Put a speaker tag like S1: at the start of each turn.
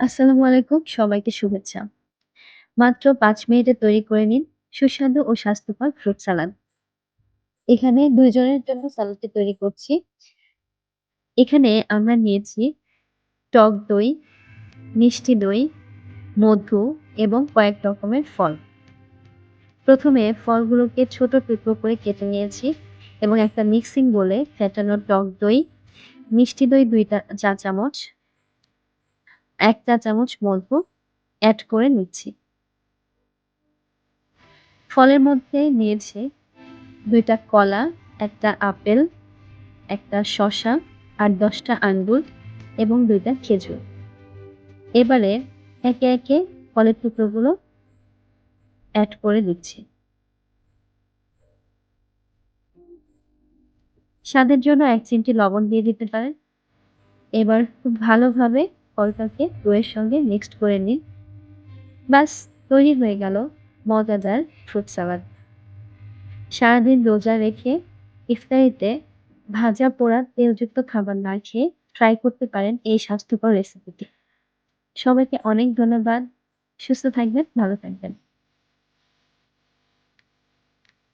S1: আসসালামু আলাইকুম। সবাইকে শুভেচ্ছা। মাত্র ৫ মিনিটে তৈরি করে নিন সুস্বাদু ও স্বাস্থ্যকর ফ্রুট সালাদ। এখানে ২ জনের জন্য সালাদটি তৈরি করছি। এখানে আমরা নিয়েছি টক দই, মিষ্টি দই, মধু এবং কয়েক রকমের ফল। প্রথমে ফলগুলোকে ছোট টুকরো করে কেটে নিয়েছি এবং একটা মিক্সিং বোলে ফেটানো টক দই, মিষ্টি দই ২ চা চামচ, ১ চা চামচ মধু এড করে নিচ্ছি। ফলের মধ্যে নিয়েছি ২ টা কলা, ১ টা আপেল, ১ টা শসা, ৮-১০ টা আঙ্গুর এবং ২ টা খেজুর। এবারে একে, একে ফলের টুকরোগুলো এড করে দিচ্ছি। স্বাদের জন্য ১ চিমটি লবণ দিয়ে দিতে পারেন। এবার খুব ভালোভাবে ফলটাকে দইয়ের সঙ্গে মিক্সড করে নিন। ব্যাস তৈরি হয়ে গেল মজাদার ফ্রুট সালাদ। সারাদিন রোজা রেখে ইফতারিতে ভাজা পোড়া তেলযুক্ত খাবার না খেয়ে ট্রাই করতে পারেন এই স্বাস্থ্যকর রেসিপিটি। সবাইকে অনেক ধন্যবাদ। সুস্থ থাকবেন, ভালো থাকবেন।